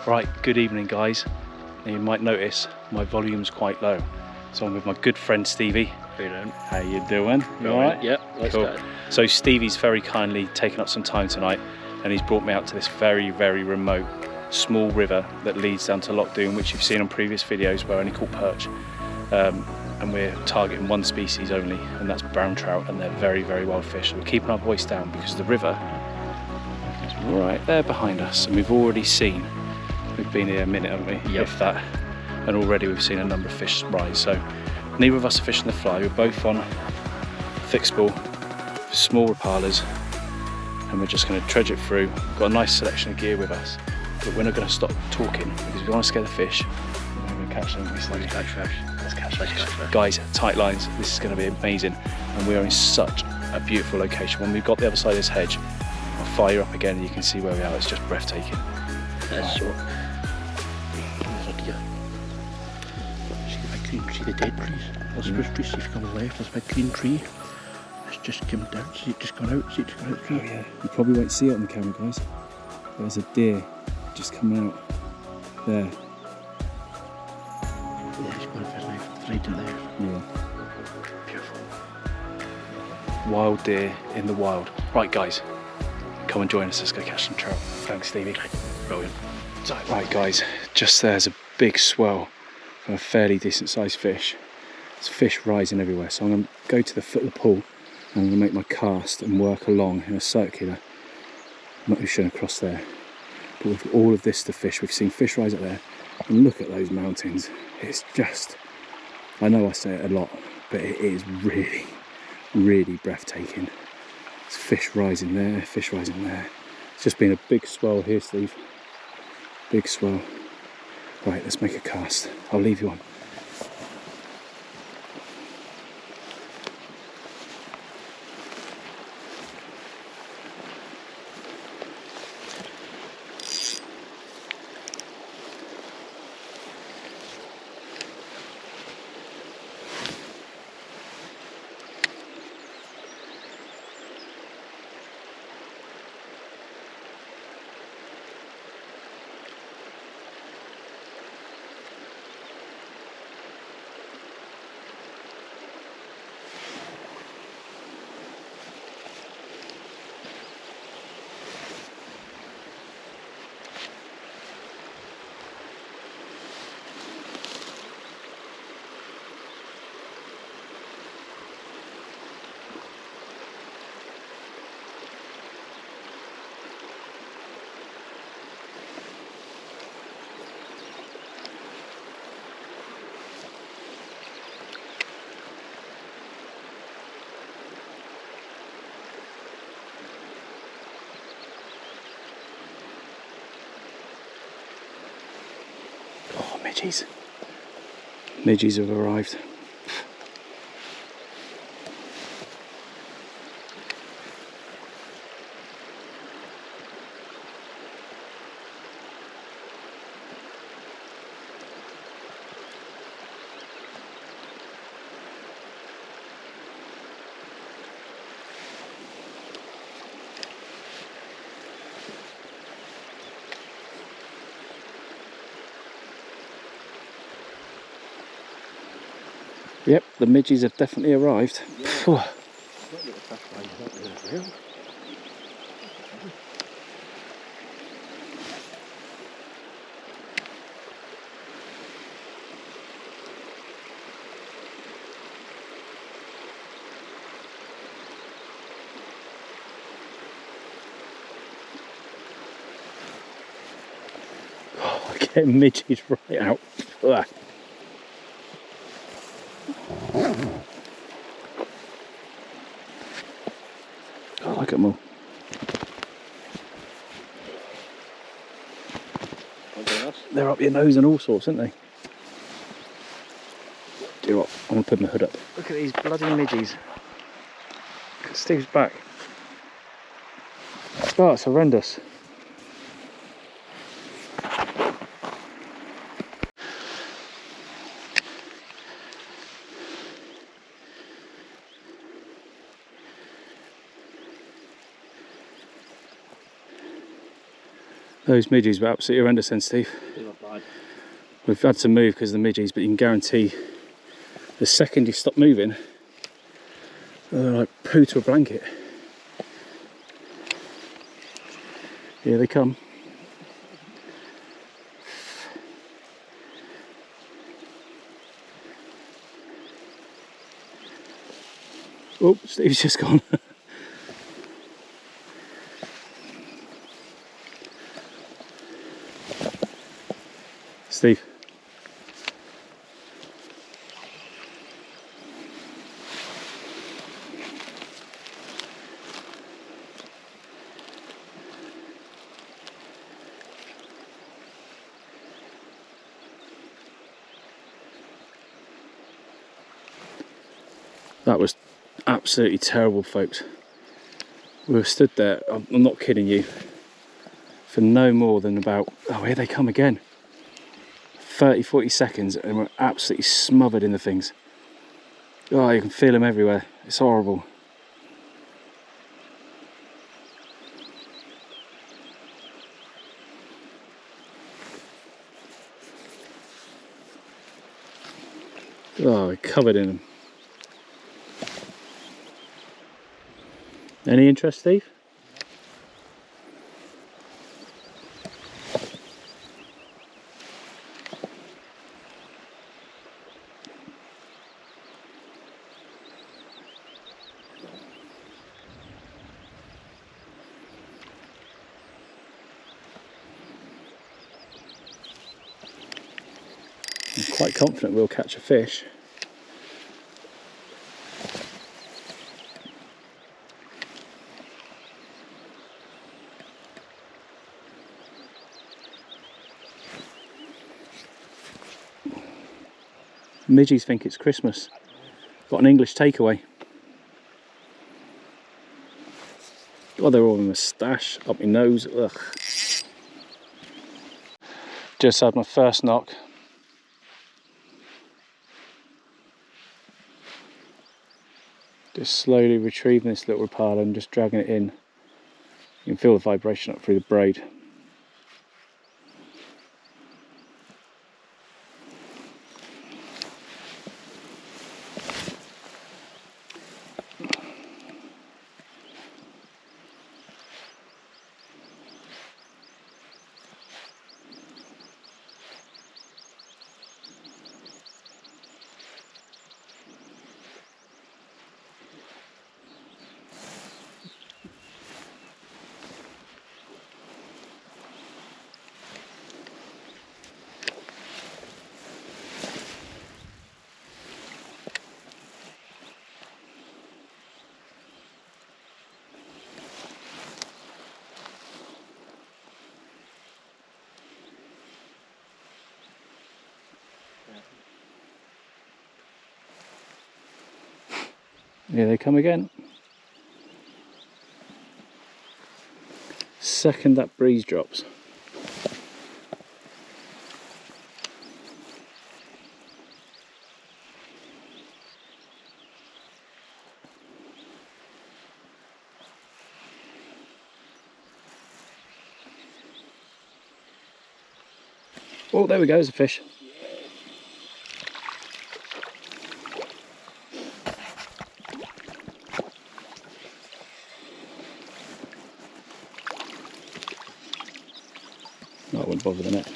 Right, good evening guys. Now you might notice my volume's quite low. So I'm with my good friend Stevie. How you doing? You alright? Yep, let's cool. go. So Stevie's very kindly taken up some time tonight and he's brought me out to this very, very remote small river that leads down to Loch Doon, which you've seen on previous videos where I only caught perch. And we're targeting one species only, and that's brown trout, and they're very, very wild fish. So we're keeping our voice down because the river is right there behind us, and we've already seen, we've been here a minute, haven't we? Yep. If that. And already we've seen a number of fish rise. So neither of us are fishing the fly. We're both on fixed ball, small Repalas, and we're just going to trudge it through. We've got a nice selection of gear with us, but we're not going to stop talking because we want to scare the fish. We're going to catch them. Let's catch fish. Let's catch fish. Guys, Tite Lines, this is going to be amazing, and we are in such a beautiful location. When we've got the other side of this hedge, I'll fire you up again and you can see where we are. It's just breathtaking. That's so. See the dead trees? That's supposed to see if you come left, that's my clean tree. It's just come down, see it just gone out, see it just gone out. Oh yeah, you probably won't see it on the camera guys. There's a deer just coming out there. Yeah, he's going for his life, it's right in there. Yeah. Beautiful. Wild deer in the wild. Right guys, come and join us, let's go catch some trout. Thanks Stevie. Brilliant. Right guys, just there's a big swell from a fairly decent sized fish. There's fish rising everywhere, so I'm going to go to the foot of the pool and I'm going to make my cast and work along in a circular motion across there. But with all of this to fish, we've seen fish rise up there, and look at those mountains. It's just, I know I say it a lot, but it is really, really breathtaking. There's fish rising there, fish rising there. It's just been a big swell here, Steve. Big swell. Right, let's make a cast. I'll leave you on. Oh, midgies. Midgies have arrived. Yep, the midgies have definitely arrived. Yeah. Oh, getting midgies right out. Ugh. Oh, look at them all. They're up your nose and all sorts, aren't they? Do you know what? I'm going to put my hood up. Look at these bloody midgies. Look at Steve's back. Oh, it's horrendous. Those midgies were absolutely horrendous then, Steve. They're not bad. We've had to move because of the midgies, but you can guarantee the second you stop moving, they're like poo to a blanket. Here they come. Oh, Steve's just gone. Steve. That was absolutely terrible, folks. We were stood there, I'm not kidding you, for no more than about, oh, here they come again. 30-40 seconds and we're absolutely smothered in the things. Oh, you can feel them everywhere. It's horrible. Oh, we're covered in them. Any interest, Steve? I'm quite confident we'll catch a fish. Midgies think it's Christmas. Got an English takeaway. God, they're all in my stash, up my nose. Ugh. Just had my first knock. Just slowly retrieving this little Repala and just dragging it in. You can feel the vibration up through the braid. Here they come again. Second that breeze drops. Oh, there we go, there's a fish. No, I wouldn't bother the net.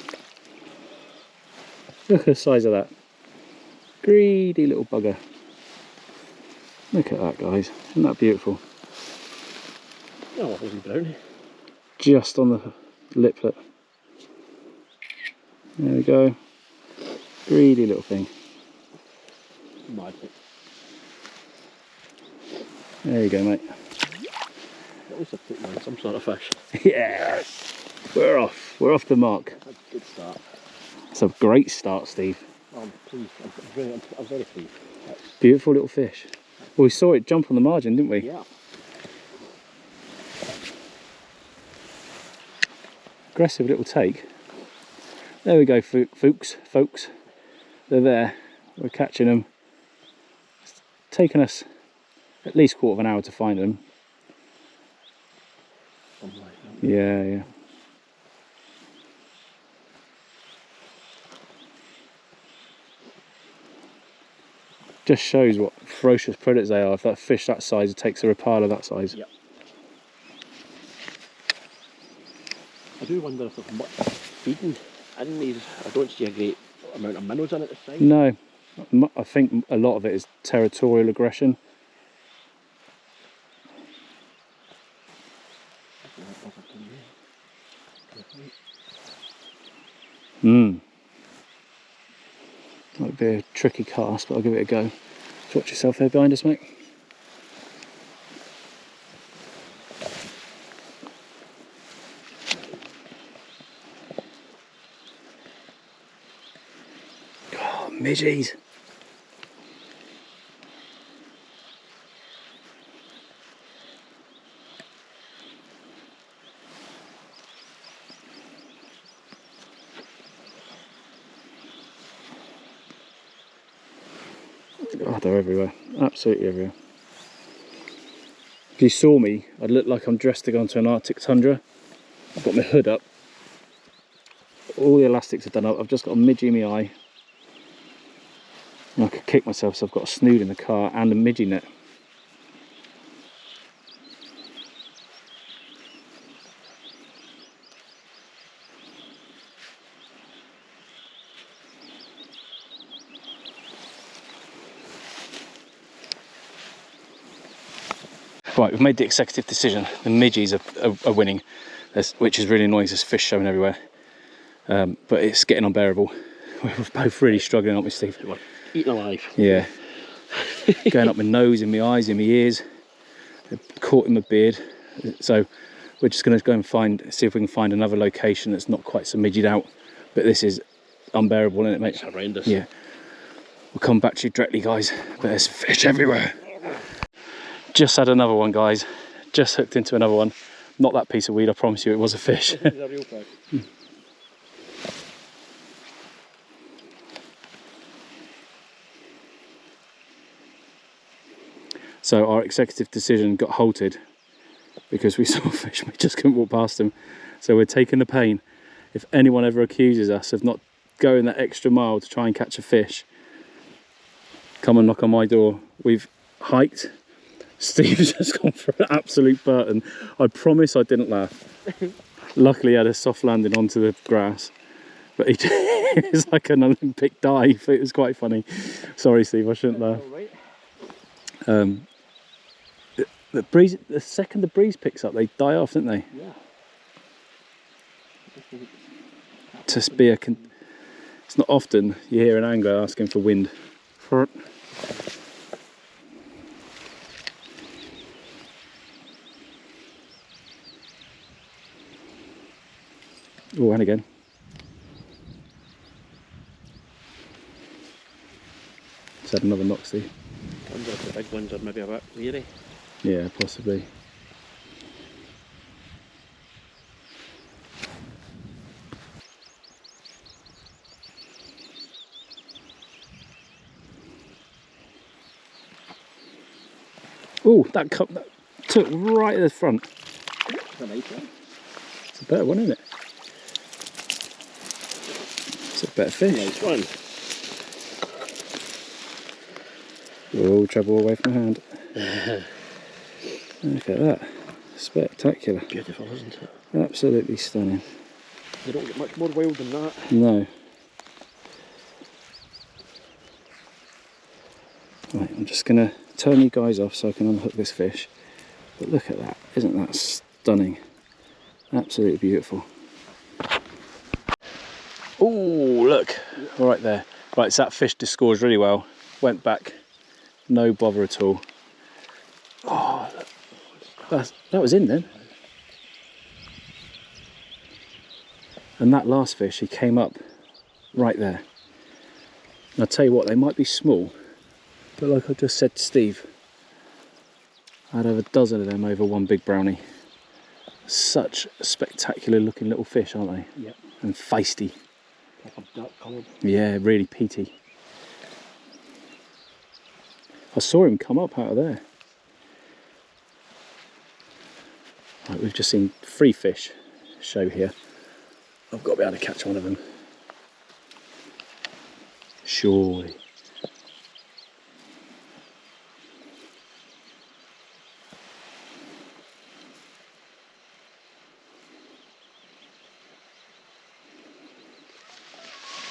Look at the size of that. Greedy little bugger. Look at that, guys. Isn't that beautiful? Oh, what was he brown? Just on the liplet. There we go. Greedy little thing. Mad. There you go, mate. At least I put you on some sort of fish. Yes! We're off. We're off the mark. That's a good start. It's a great start, Steve. I'm pleased. I'm very pleased. That's... Beautiful little fish. Well, we saw it jump on the margin, didn't we? Yeah. Aggressive little take. There we go, folks. They're there. We're catching them. It's taken us at least a quarter of an hour to find them. Something like that. Yeah. Just shows what ferocious predators they are. If that fish that size, it takes a Repala that size. Yep. I do wonder if there's much feeding in these. I don't see a great amount of minnows in it this time. No, I think a lot of it is territorial aggression. Might be a tricky cast, but I'll give it a go. Just watch yourself there behind us, mate. Oh, midgies. Oh, they're everywhere, absolutely everywhere. If you saw me, I'd look like I'm dressed to go onto an Arctic tundra. I've got my hood up, all the elastics are done up, I've just got a midgie in my eye. And I could kick myself, so I've got a snood in the car and a midgie net. Right, we've made the executive decision. The midgies are winning, which is really annoying. There's fish showing everywhere, but it's getting unbearable. We're both really struggling, aren't we, Steve? We're eating alive. Yeah. Going up my nose, in my eyes, in my ears, caught in my beard. So we're just going to go and see if we can find another location that's not quite so midgied out. But this is unbearable, isn't it, mate? It's horrendous. Yeah. We'll come back to you directly, guys. But there's fish everywhere. Just had another one, guys. Just hooked into another one. Not that piece of weed, I promise you, it was a fish. This is a real fish. So our executive decision got halted because we saw a fish and we just couldn't walk past them. So we're taking the pain. If anyone ever accuses us of not going that extra mile to try and catch a fish, come and knock on my door. We've hiked. Steve's just gone for an absolute burden. I promise I didn't laugh. Luckily, he had a soft landing onto the grass, but it was like an Olympic dive. It was quite funny. Sorry, Steve, I shouldn't laugh. The breeze. The second the breeze picks up, they die off, don't they? Yeah. To be it's not often you hear an angler asking for wind. Oh, and again. Just had another knock, Steve. I wonder if the big ones are maybe a bit weary. Yeah, possibly. Oh, that took right at the front. It's a nice one. It's a better one, isn't it? It's a better fish. Nice one. Oh, trouble away from my hand. Look at that. Spectacular. Beautiful, isn't it? Absolutely stunning. They don't get much more wild than that. No. Right, I'm just going to turn you guys off so I can unhook this fish. But look at that. Isn't that stunning? Absolutely beautiful. Oh, look. Right there. Right, so that fish disgorged really well. Went back. No bother at all. Oh, look. That was in then. And that last fish, he came up right there. And I'll tell you what, they might be small, but like I just said to Steve, I'd have a dozen of them over one big brownie. Such spectacular looking little fish, aren't they? Yep. And feisty. Like a dark coloured. Yeah, really peaty. I saw him come up out of there. Right, we've just seen 3 fish show here. I've got to be able to catch one of them.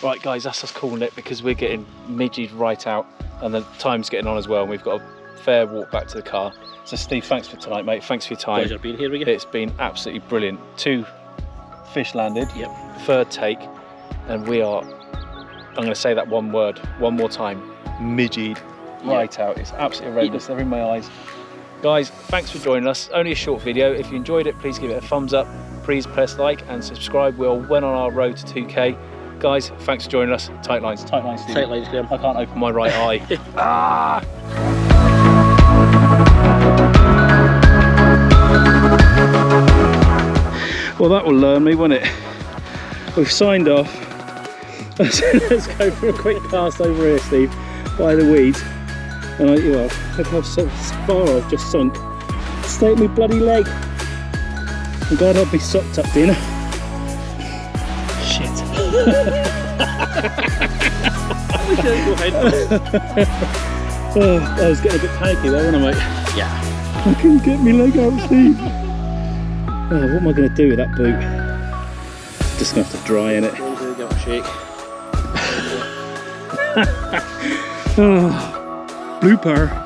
Right guys, that's us calling it because we're getting midgied right out and the time's getting on as well, and we've got a fair walk back to the car. So Steve, thanks for tonight, mate. Thanks for your time. Pleasure being here again. It's been absolutely brilliant. 2 fish landed, Yep. third take, and we are, I'm going to say that one word one more time, midgied right out. It's absolutely horrendous. They're in my eyes. Guys, thanks for joining us. Only a short video. If you enjoyed it, please give it a thumbs up. Please press like and subscribe. We're well on our road to 2K. Guys, thanks for joining us. Tite Lines, Stevie. Tite Lines G. I can't open my right eye. Ah! Well, that will learn me, won't it? We've signed off. Let's go for a quick cast over here, Steve, by the weeds. And look how far I've just sunk. Stay at me bloody leg. I'm glad I'll be sock tucked in. Shit. Oh, I was getting a bit panicky there, wasn't I, mate? Yeah. I couldn't get my leg out, Steve. Oh, what am I going to do with that boot? Just going to have to dry in it. Give it a shake. Oh, blooper.